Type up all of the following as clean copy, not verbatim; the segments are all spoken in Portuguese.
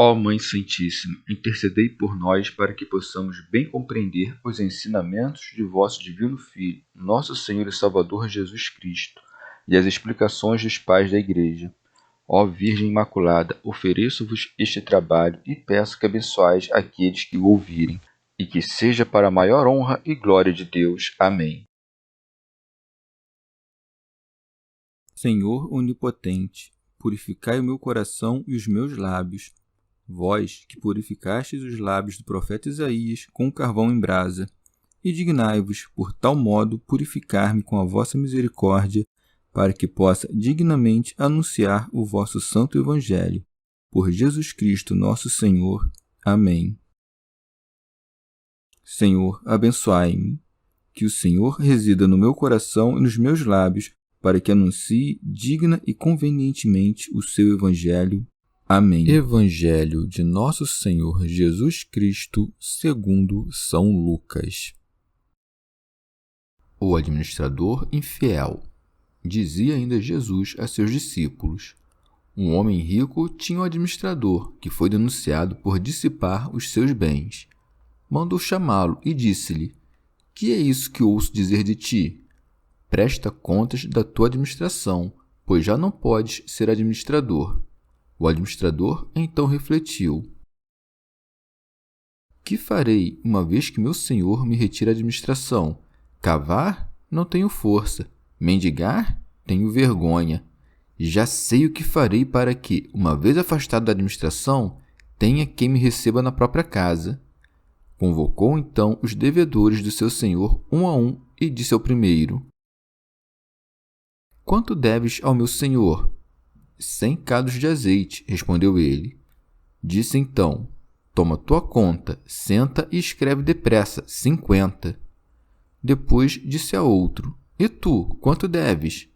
Ó Mãe Santíssima, intercedei por nós para que possamos bem compreender os ensinamentos de vosso Divino Filho, nosso Senhor e Salvador Jesus Cristo, e as explicações dos pais da Igreja. Ó Virgem Imaculada, ofereço-vos este trabalho e peço que abençoais aqueles que o ouvirem, e que seja para a maior honra e glória de Deus. Amém. Senhor onipotente, purificai o meu coração e os meus lábios. Vós, que purificastes os lábios do profeta Isaías com carvão em brasa, e dignai-vos, por tal modo, purificar-me com a vossa misericórdia, para que possa dignamente anunciar o vosso santo Evangelho. Por Jesus Cristo nosso Senhor. Amém. Senhor, abençoai-me. Que o Senhor resida no meu coração e nos meus lábios, para que anuncie digna e convenientemente o seu Evangelho. Amém. Evangelho de Nosso Senhor Jesus Cristo, segundo São Lucas. O administrador infiel. Dizia ainda Jesus a seus discípulos: um homem rico tinha um administrador que foi denunciado por dissipar os seus bens. Mandou chamá-lo e disse-lhe: que é isso que ouço dizer de ti? Presta contas da tua administração, pois já não podes ser administrador. O administrador então refletiu: que farei, uma vez que meu senhor me retira a administração? Cavar? Não tenho força. Mendigar? Tenho vergonha. Já sei o que farei para que, uma vez afastado da administração, tenha quem me receba na própria casa. Convocou então os devedores do seu senhor um a um e disse ao primeiro: quanto deves ao meu senhor? 100 cados de azeite, respondeu ele. Disse então: toma tua conta, senta e escreve depressa, 50. Depois disse a outro: e tu, quanto deves?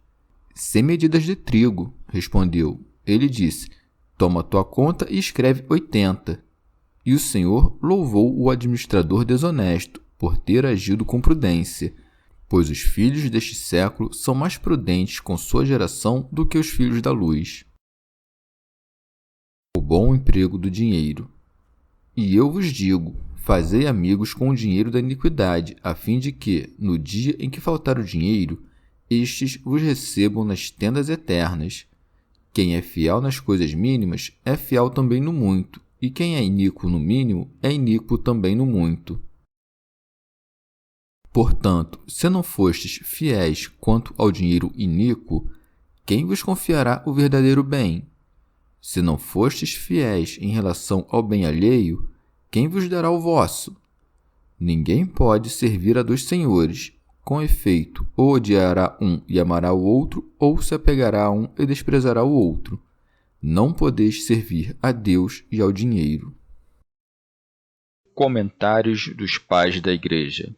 100 medidas de trigo, respondeu. Ele disse: toma tua conta e escreve 80. E o Senhor louvou o administrador desonesto por ter agido com prudência, pois os filhos deste século são mais prudentes com sua geração do que os filhos da luz. O bom emprego do dinheiro. E eu vos digo, fazei amigos com o dinheiro da iniquidade, a fim de que, no dia em que faltar o dinheiro, estes vos recebam nas tendas eternas. Quem é fiel nas coisas mínimas é fiel também no muito, e quem é iníquo no mínimo é iníquo também no muito. Portanto, se não fostes fiéis quanto ao dinheiro iníquo, quem vos confiará o verdadeiro bem? Se não fostes fiéis em relação ao bem alheio, quem vos dará o vosso? Ninguém pode servir a dois senhores. Com efeito, ou odiará um e amará o outro, ou se apegará a um e desprezará o outro. Não podeis servir a Deus e ao dinheiro. Comentários dos Pais da Igreja.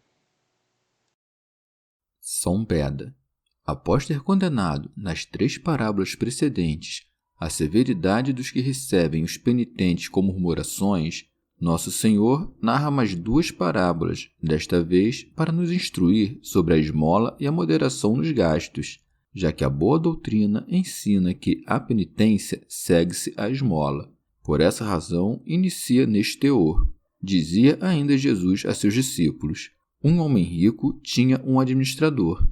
São Beda. Após ter condenado, nas 3 parábolas precedentes, a severidade dos que recebem os penitentes com murmurações, Nosso Senhor narra mais 2 parábolas, desta vez para nos instruir sobre a esmola e a moderação nos gastos, já que a boa doutrina ensina que a penitência segue-se à esmola. Por essa razão, inicia neste teor. Dizia ainda Jesus a seus discípulos: um homem rico tinha um administrador.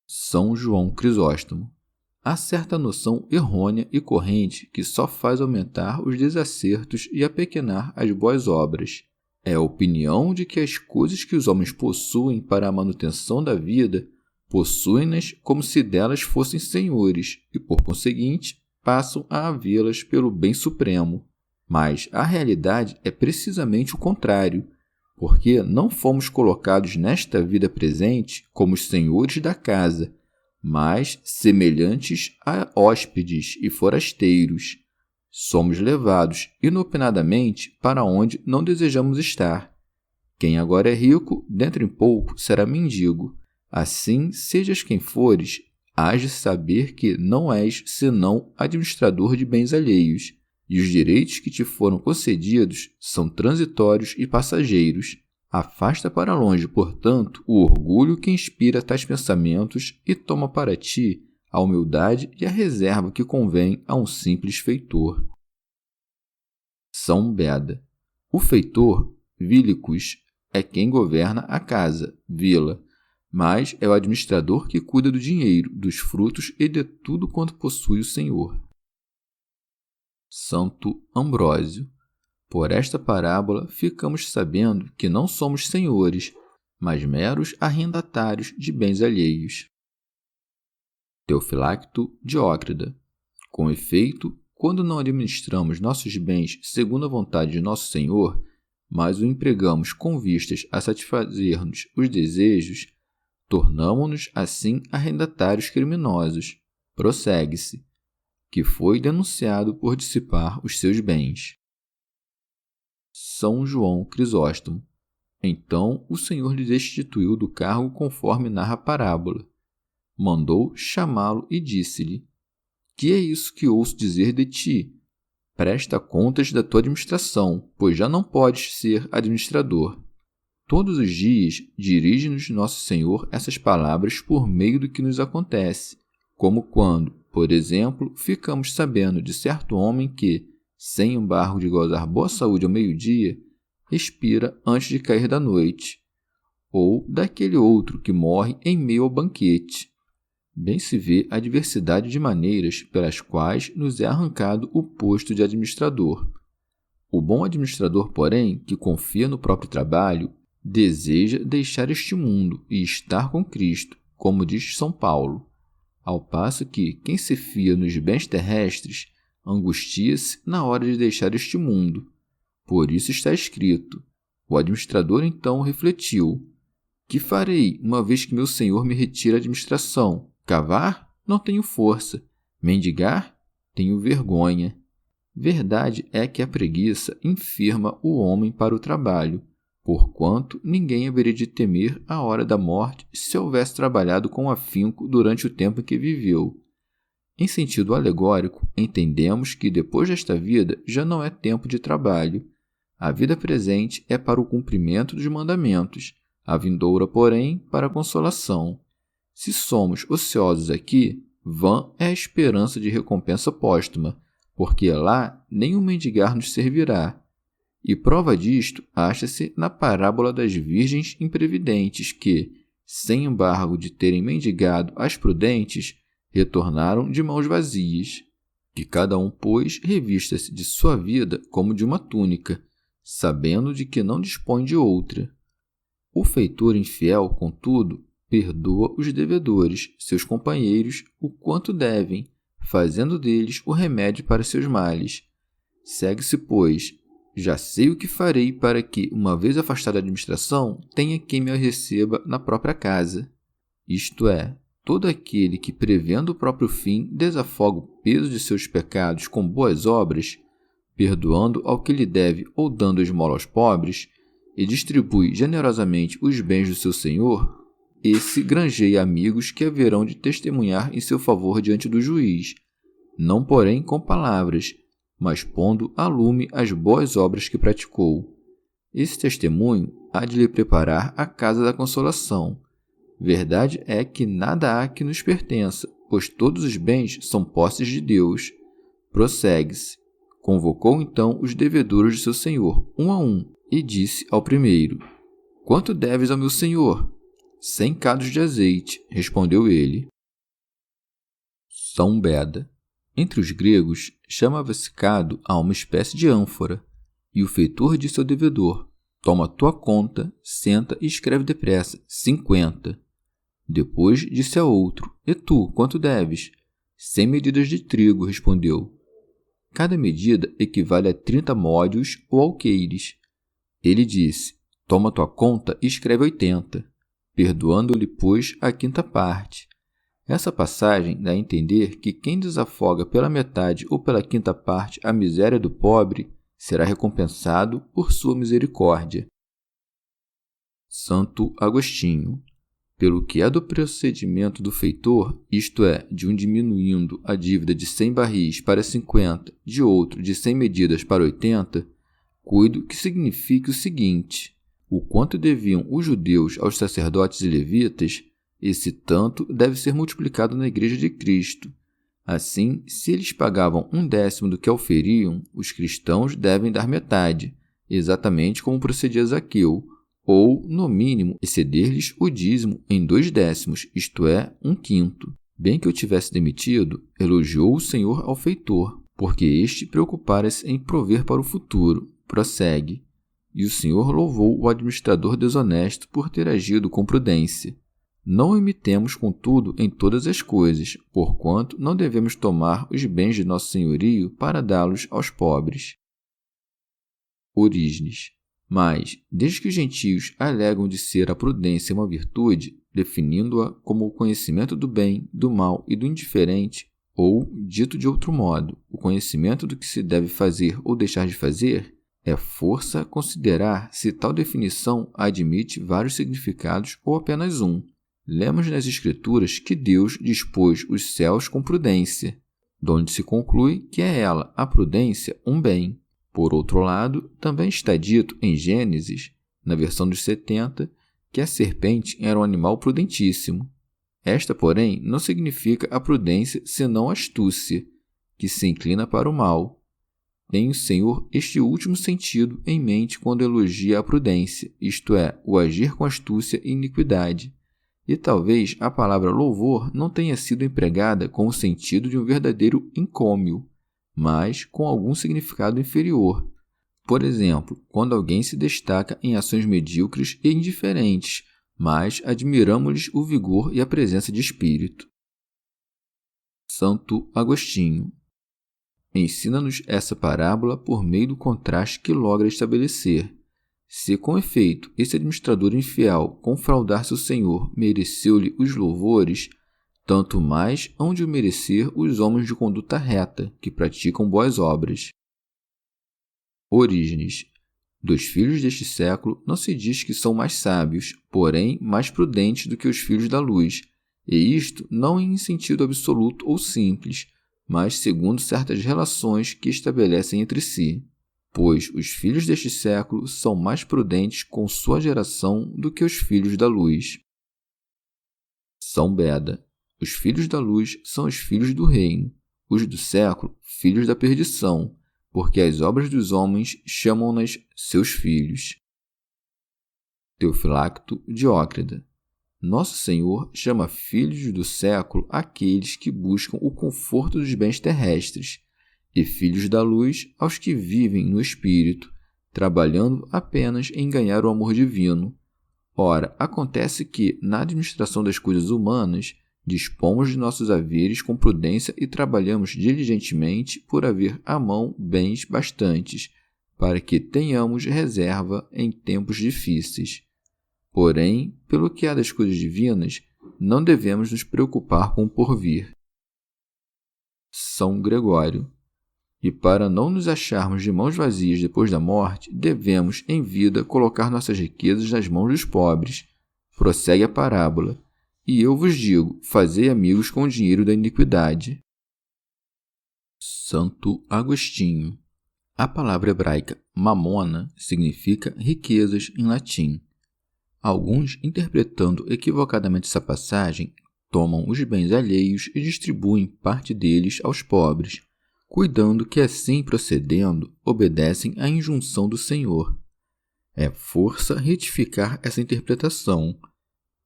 São João Crisóstomo. Há certa noção errônea e corrente que só faz aumentar os desacertos e apequenar as boas obras. É a opinião de que as coisas que os homens possuem para a manutenção da vida possuem-nas como se delas fossem senhores e, por conseguinte, passam a havê-las pelo bem supremo. Mas a realidade é precisamente o contrário, porque não fomos colocados nesta vida presente como os senhores da casa, mas semelhantes a hóspedes e forasteiros. Somos levados inopinadamente para onde não desejamos estar. Quem agora é rico, dentro em pouco será mendigo. Assim, sejas quem fores, hás de saber que não és senão administrador de bens alheios, e os direitos que te foram concedidos são transitórios e passageiros. Afasta para longe, portanto, o orgulho que inspira tais pensamentos e toma para ti a humildade e a reserva que convém a um simples feitor. São Beda. O feitor, vilicus, é quem governa a casa, vila, mas é o administrador que cuida do dinheiro, dos frutos e de tudo quanto possui o senhor. Santo Ambrósio. Por esta parábola ficamos sabendo que não somos senhores, mas meros arrendatários de bens alheios. Teofilacto Diócrida. Com efeito, quando não administramos nossos bens segundo a vontade de nosso Senhor, mas o empregamos com vistas a satisfazer-nos os desejos, tornamo-nos assim arrendatários criminosos. Prossegue-se, que foi denunciado por dissipar os seus bens. São João Crisóstomo. Então o Senhor lhe destituiu do cargo conforme narra a parábola. Mandou chamá-lo e disse-lhe: Que é isso que ouço dizer de ti? Presta contas da tua administração, pois já não podes ser administrador. Todos os dias dirige-nos nosso Senhor essas palavras por meio do que nos acontece, como quando, por exemplo, ficamos sabendo de certo homem que, sem embargo de gozar boa saúde ao meio-dia, expira antes de cair da noite, ou daquele outro que morre em meio ao banquete. Bem se vê a diversidade de maneiras pelas quais nos é arrancado o posto de administrador. O bom administrador, porém, que confia no próprio trabalho, deseja deixar este mundo e estar com Cristo, como diz São Paulo, ao passo que quem se fia nos bens terrestres angustia-se na hora de deixar este mundo. Por isso está escrito. O administrador então refletiu: Que farei, uma vez que meu senhor me retira a administração? Cavar? Não tenho força. Mendigar? Tenho vergonha. Verdade é que a preguiça enferma o homem para o trabalho, porquanto ninguém haveria de temer a hora da morte se houvesse trabalhado com afinco durante o tempo em que viveu. Em sentido alegórico, entendemos que depois desta vida já não é tempo de trabalho. A vida presente é para o cumprimento dos mandamentos, a vindoura, porém, para a consolação. Se somos ociosos aqui, vã é a esperança de recompensa póstuma, porque lá nem o mendigar nos servirá. E prova disto acha-se na parábola das virgens imprevidentes que, sem embargo de terem mendigado às prudentes, retornaram de mãos vazias. Que cada um, pois, revista-se de sua vida como de uma túnica, sabendo de que não dispõe de outra. O feitor infiel, contudo, perdoa os devedores, seus companheiros, o quanto devem, fazendo deles o remédio para seus males. Segue-se, pois, já sei o que farei para que, uma vez afastada da administração, tenha quem me receba na própria casa. Isto é, todo aquele que, prevendo o próprio fim, desafoga o peso de seus pecados com boas obras, perdoando ao que lhe deve ou dando esmola aos pobres, e distribui generosamente os bens do seu senhor, esse granjeia amigos que haverão de testemunhar em seu favor diante do juiz, não porém com palavras, mas pondo a lume as boas obras que praticou. Esse testemunho há de lhe preparar a casa da consolação. Verdade é que nada há que nos pertença, pois todos os bens são posses de Deus. Prossegue-se. Convocou então os devedores de seu senhor, um a um, e disse ao primeiro: Quanto deves ao meu senhor? 100 cados de azeite, respondeu ele. São Beda. Entre os gregos, chamava-se cado a uma espécie de ânfora, e o feitor disse ao devedor: Toma tua conta, senta e escreve depressa, 50. Depois disse a outro: E tu, quanto deves? 100 medidas de trigo, respondeu. Cada medida equivale a 30 módios ou alqueires. Ele disse: Toma tua conta e escreve 80, perdoando-lhe, pois, a quinta parte. Essa passagem dá a entender que quem desafoga pela metade ou pela quinta parte a miséria do pobre será recompensado por sua misericórdia. Santo Agostinho. Pelo que é do procedimento do feitor, isto é, de um diminuindo a dívida de 100 barris para 50, de outro de 100 medidas para 80, cuido que signifique o seguinte: o quanto deviam os judeus aos sacerdotes e levitas, esse tanto deve ser multiplicado na Igreja de Cristo. Assim, se eles pagavam 1/10 do que oferiam, os cristãos devem dar metade, exatamente como procedia Zaqueu, ou, no mínimo, exceder-lhes o dízimo em 2/10, isto é, 1/5. Bem que eu tivesse demitido, elogiou o Senhor ao feitor, porque este preocupara-se em prover para o futuro. Prossegue. E o Senhor louvou o administrador desonesto por ter agido com prudência. Não imitemos, contudo, em todas as coisas, porquanto não devemos tomar os bens de nosso senhorio para dá-los aos pobres. Orígenes. Mas, desde que os gentios alegam de ser a prudência uma virtude, definindo-a como o conhecimento do bem, do mal e do indiferente, ou, dito de outro modo, o conhecimento do que se deve fazer ou deixar de fazer, é força considerar se tal definição admite vários significados ou apenas um. Lemos nas Escrituras que Deus dispôs os céus com prudência, donde se conclui que é ela, a prudência, um bem. Por outro lado, também está dito em Gênesis, na versão dos 70, que a serpente era um animal prudentíssimo. Esta, porém, não significa a prudência senão a astúcia, que se inclina para o mal. Tem o Senhor este último sentido em mente quando elogia a prudência, isto é, o agir com astúcia e iniquidade. E talvez a palavra louvor não tenha sido empregada com o sentido de um verdadeiro encômio, mas com algum significado inferior. Por exemplo, quando alguém se destaca em ações medíocres e indiferentes, mas admiramos-lhes o vigor e a presença de espírito. Santo Agostinho. Ensina-nos essa parábola por meio do contraste que logra estabelecer. Se, com efeito, esse administrador infiel, com fraudar-se o Senhor, mereceu-lhe os louvores, tanto mais hão de o merecer os homens de conduta reta, que praticam boas obras. Orígenes. Dos filhos deste século não se diz que são mais sábios, porém mais prudentes do que os filhos da luz, e isto não em sentido absoluto ou simples, mas segundo certas relações que estabelecem entre si. Pois os filhos deste século são mais prudentes com sua geração do que os filhos da luz. São Beda. Os filhos da luz são os filhos do reino, os do século, filhos da perdição, porque as obras dos homens chamam-nas seus filhos. Teofilacto Diócrida. Nosso Senhor chama filhos do século aqueles que buscam o conforto dos bens terrestres, e filhos da luz aos que vivem no Espírito, trabalhando apenas em ganhar o amor divino. Ora, acontece que, na administração das coisas humanas, dispomos de nossos haveres com prudência e trabalhamos diligentemente por haver à mão bens bastantes, para que tenhamos reserva em tempos difíceis. Porém, pelo que há das coisas divinas, não devemos nos preocupar com o porvir. São Gregório. E para não nos acharmos de mãos vazias depois da morte, devemos, em vida, colocar nossas riquezas nas mãos dos pobres. Prossegue a parábola. E eu vos digo, fazei amigos com o dinheiro da iniquidade. Santo Agostinho. A palavra hebraica mamona significa riquezas em latim. Alguns, interpretando equivocadamente essa passagem, tomam os bens alheios e distribuem parte deles aos pobres, cuidando que, assim procedendo, obedecem à injunção do Senhor. É força retificar essa interpretação.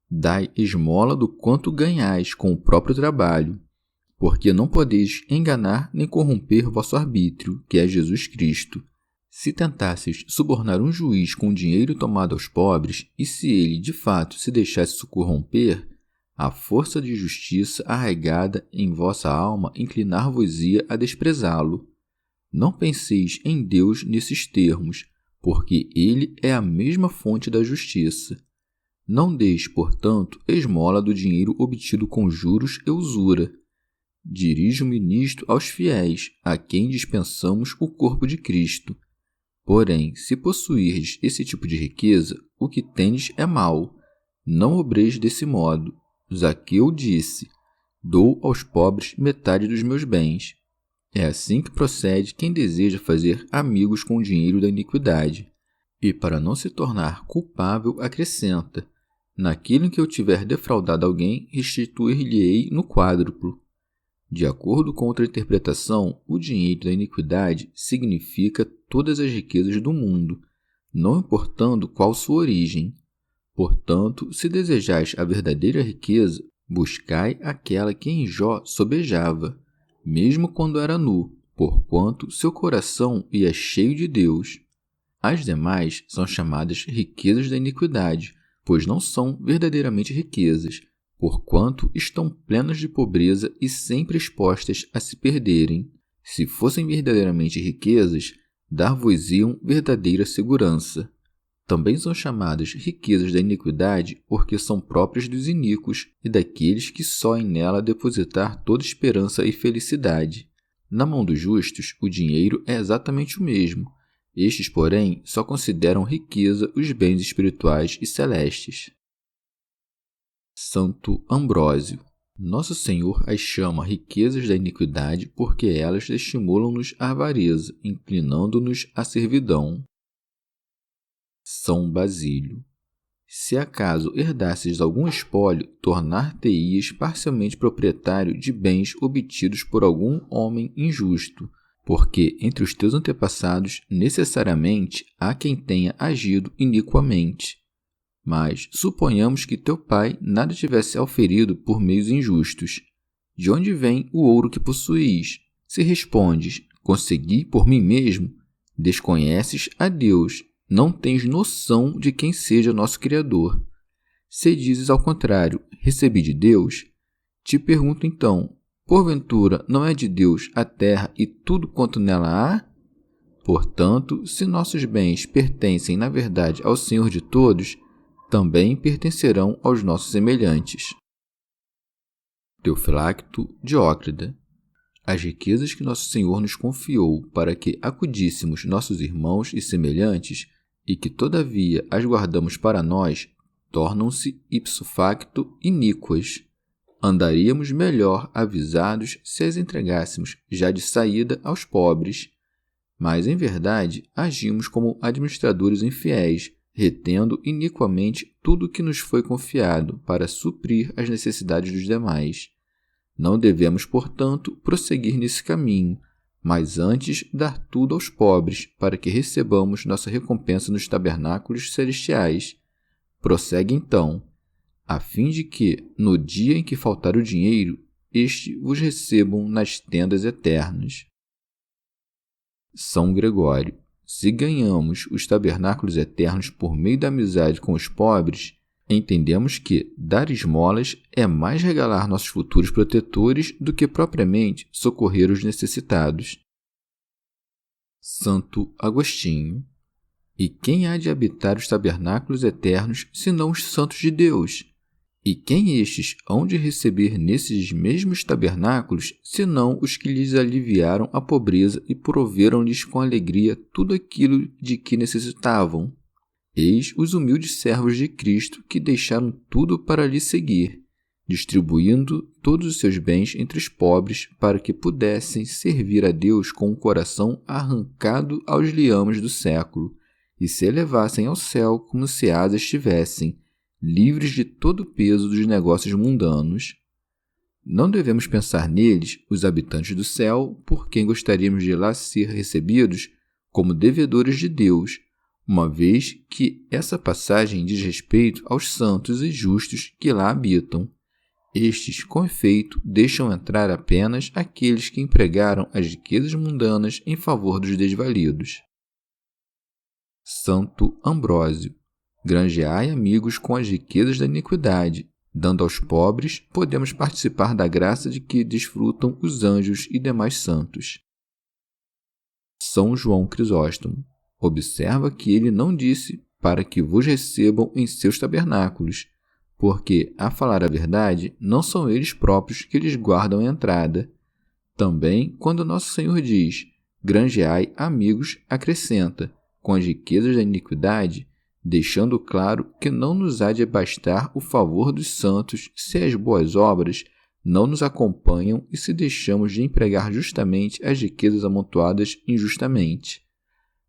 Dai esmola do quanto ganhais com o próprio trabalho, porque não podeis enganar nem corromper vosso arbítrio, que é Jesus Cristo. Se tentasseis subornar um juiz com dinheiro tomado aos pobres, e se ele, de fato, se deixasse corromper, a força de justiça arraigada em vossa alma inclinar-vos-ia a desprezá-lo. Não penseis em Deus nesses termos, porque ele é a mesma fonte da justiça. Não deis, portanto, esmola do dinheiro obtido com juros e usura. Dirijo-me nisto aos fiéis, a quem dispensamos o corpo de Cristo. Porém, se possuirdes esse tipo de riqueza, o que tendes é mau. Não obreis desse modo. Zaqueu disse: dou aos pobres metade dos meus bens. É assim que procede quem deseja fazer amigos com o dinheiro da iniquidade. E para não se tornar culpável, acrescenta: naquilo em que eu tiver defraudado alguém, restituir-lhe-ei no quádruplo. De acordo com outra interpretação, o dinheiro da iniquidade significa todas as riquezas do mundo, não importando qual sua origem. Portanto, se desejais a verdadeira riqueza, buscai aquela que em Jó sobejava, mesmo quando era nu, porquanto seu coração ia cheio de Deus. As demais são chamadas riquezas da iniquidade, pois não são verdadeiramente riquezas, porquanto estão plenas de pobreza e sempre expostas a se perderem. Se fossem verdadeiramente riquezas, dar-vos-iam verdadeira segurança. Também são chamadas riquezas da iniquidade porque são próprias dos iníquos e daqueles que só em nela depositar toda esperança e felicidade. Na mão dos justos, o dinheiro é exatamente o mesmo. Estes, porém, só consideram riqueza os bens espirituais e celestes. Santo Ambrósio. Nosso Senhor as chama riquezas da iniquidade porque elas estimulam-nos à avareza, inclinando-nos à servidão. São Basílio. Se acaso herdasses algum espólio, tornar-te-ias parcialmente proprietário de bens obtidos por algum homem injusto, porque entre os teus antepassados necessariamente há quem tenha agido iniquamente. Mas suponhamos que teu pai nada tivesse auferido por meios injustos. De onde vem o ouro que possuis? Se respondes, consegui por mim mesmo, desconheces a Deus, não tens noção de quem seja nosso Criador. Se dizes ao contrário, recebi de Deus, te pergunto então, porventura não é de Deus a terra e tudo quanto nela há? Portanto, se nossos bens pertencem na verdade ao Senhor de todos, também pertencerão aos nossos semelhantes. Teofilacto Diócrida. As riquezas que nosso Senhor nos confiou para que acudíssemos nossos irmãos e semelhantes, e que todavia as guardamos para nós, tornam-se ipso facto iníquas. Andaríamos melhor avisados se as entregássemos já de saída aos pobres. Mas, em verdade, agimos como administradores infiéis, retendo iniquamente tudo o que nos foi confiado para suprir as necessidades dos demais. Não devemos, portanto, prosseguir nesse caminho, mas antes dar tudo aos pobres, para que recebamos nossa recompensa nos tabernáculos celestiais. Prossegue então, a fim de que, no dia em que faltar o dinheiro, este vos recebam nas tendas eternas. São Gregório. Se ganhamos os tabernáculos eternos por meio da amizade com os pobres, entendemos que dar esmolas é mais regalar nossos futuros protetores do que propriamente socorrer os necessitados. Santo Agostinho. E quem há de habitar os tabernáculos eternos, senão os santos de Deus? E quem estes hão de receber nesses mesmos tabernáculos, senão os que lhes aliviaram a pobreza e proveram-lhes com alegria tudo aquilo de que necessitavam? Eis os humildes servos de Cristo que deixaram tudo para lhe seguir, distribuindo todos os seus bens entre os pobres para que pudessem servir a Deus com o coração arrancado aos liames do século e se elevassem ao céu como se asas tivessem, livres de todo o peso dos negócios mundanos. Não devemos pensar neles, os habitantes do céu, por quem gostaríamos de lá ser recebidos, como devedores de Deus, uma vez que essa passagem diz respeito aos santos e justos que lá habitam. Estes, com efeito, deixam entrar apenas aqueles que empregaram as riquezas mundanas em favor dos desvalidos. Santo Ambrósio. Granjeai amigos com as riquezas da iniquidade. Dando aos pobres, podemos participar da graça de que desfrutam os anjos e demais santos. São João Crisóstomo. Observa que ele não disse para que vos recebam em seus tabernáculos, porque, a falar a verdade, não são eles próprios que lhes guardam a entrada. Também, quando nosso Senhor diz, granjeai amigos, acrescenta, com as riquezas da iniquidade, deixando claro que não nos há de bastar o favor dos santos se as boas obras não nos acompanham e se deixamos de empregar justamente as riquezas amontoadas injustamente.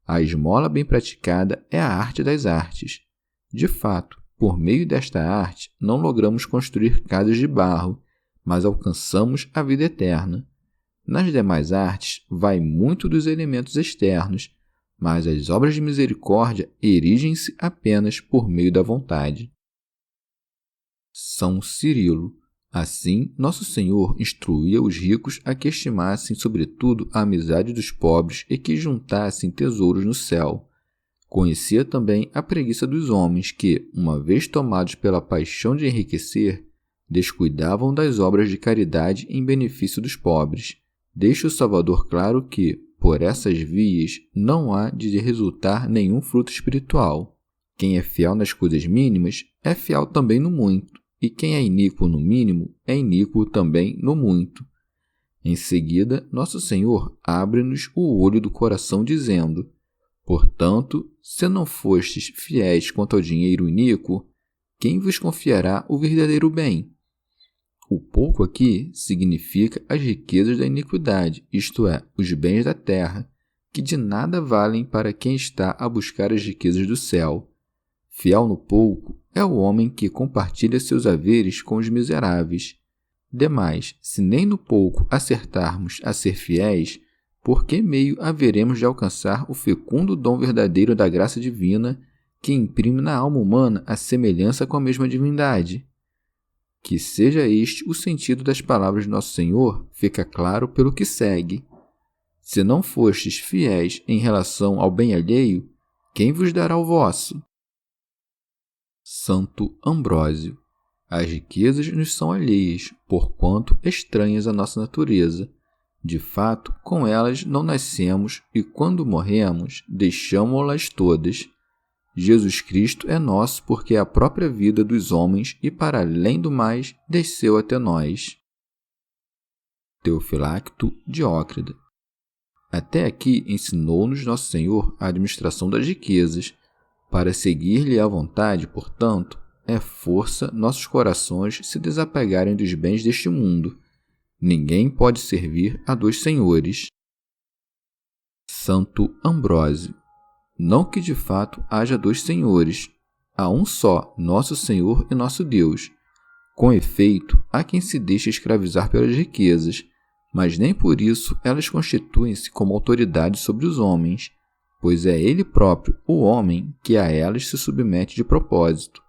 A esmola bem praticada é a arte das artes. De fato, por meio desta arte, não logramos construir casas de barro, mas alcançamos a vida eterna. Nas demais artes, vai muito dos elementos externos, mas as obras de misericórdia erigem-se apenas por meio da vontade. São Cirilo. Assim, Nosso Senhor instruía os ricos a que estimassem, sobretudo, a amizade dos pobres e que juntassem tesouros no céu. Conhecia também a preguiça dos homens que, uma vez tomados pela paixão de enriquecer, descuidavam das obras de caridade em benefício dos pobres. Deixa o Salvador claro que, por essas vias, não há de resultar nenhum fruto espiritual. Quem é fiel nas coisas mínimas é fiel também no muito, e quem é iníquo no mínimo é iníquo também no muito. Em seguida, Nosso Senhor abre-nos o olho do coração, dizendo: portanto, se não fostes fiéis quanto ao dinheiro iníquo, quem vos confiará o verdadeiro bem? O pouco aqui significa as riquezas da iniquidade, isto é, os bens da terra, que de nada valem para quem está a buscar as riquezas do céu. Fiel no pouco é o homem que compartilha seus haveres com os miseráveis. Demais, se nem no pouco acertarmos a ser fiéis, por que meio haveremos de alcançar o fecundo dom verdadeiro da graça divina, que imprime na alma humana a semelhança com a mesma divindade? Que seja este o sentido das palavras de Nosso Senhor, fica claro pelo que segue. Se não fostes fiéis em relação ao bem alheio, quem vos dará o vosso? Santo Ambrósio. As riquezas nos são alheias, porquanto estranhas à nossa natureza. De fato, com elas não nascemos e, quando morremos, deixamo-las todas. Jesus Cristo é nosso porque é a própria vida dos homens e, para além do mais, desceu até nós. Teofilacto Diócrida. Até aqui ensinou-nos Nosso Senhor a administração das riquezas. Para seguir-lhe à vontade, portanto, é força nossos corações se desapegarem dos bens deste mundo. Ninguém pode servir a dois senhores. Santo Ambrósio. Não que de fato haja dois senhores, há um só, nosso Senhor e nosso Deus. Com efeito, há quem se deixe escravizar pelas riquezas, mas nem por isso elas constituem-se como autoridade sobre os homens, pois é Ele próprio, o homem, que a elas se submete de propósito.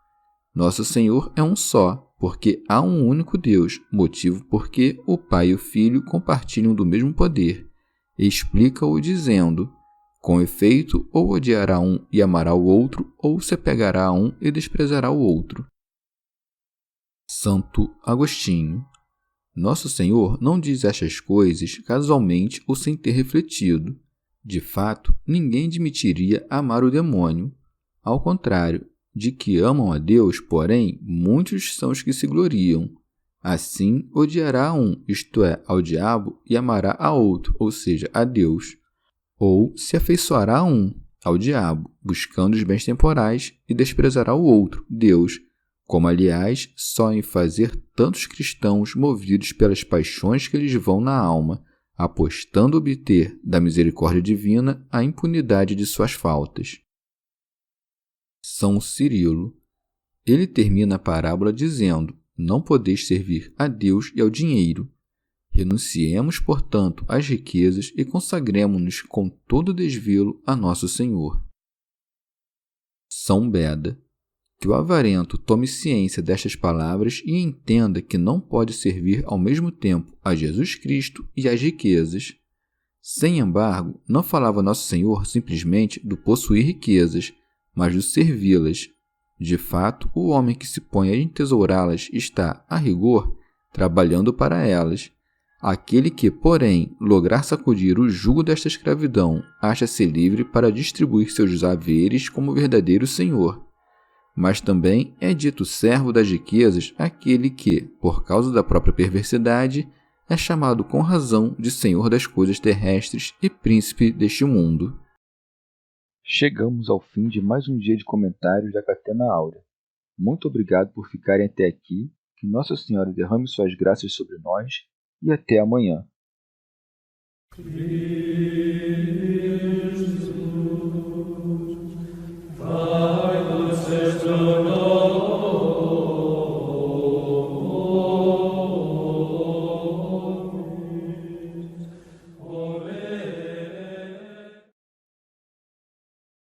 Nosso Senhor é um só, porque há um único Deus, motivo porque o Pai e o Filho compartilham do mesmo poder. Explica-o dizendo: com efeito, ou odiará um e amará o outro, ou se apegará a um e desprezará o outro. Santo Agostinho. Nosso Senhor não diz estas coisas casualmente ou sem ter refletido. De fato, ninguém admitiria amar o demônio. Ao contrário, de que amam a Deus, porém, muitos são os que se gloriam. Assim, odiará a um, isto é, ao diabo, e amará a outro, ou seja, a Deus. Ou se afeiçoará a um, ao diabo, buscando os bens temporais, e desprezará o outro, Deus, como, aliás, só em fazer tantos cristãos movidos pelas paixões que lhes vão na alma, apostando obter da misericórdia divina a impunidade de suas faltas. São Cirilo. Ele termina a parábola dizendo: não podeis servir a Deus e ao dinheiro. Renunciemos, portanto, às riquezas e consagremo-nos com todo desvelo a Nosso Senhor. São Beda. Que o avarento tome ciência destas palavras e entenda que não pode servir ao mesmo tempo a Jesus Cristo e às riquezas. Sem embargo, não falava Nosso Senhor simplesmente do possuir riquezas, mas do servi-las. De fato, o homem que se põe a entesourá-las está, a rigor, trabalhando para elas. Aquele que, porém, lograr sacudir o jugo desta escravidão, acha-se livre para distribuir seus haveres como verdadeiro senhor. Mas também é dito servo das riquezas aquele que, por causa da própria perversidade, é chamado com razão de senhor das coisas terrestres e príncipe deste mundo. Chegamos ao fim de mais um dia de comentários da Catena Áurea. Muito obrigado por ficarem até aqui, que Nossa Senhora derrame suas graças sobre nós e até amanhã.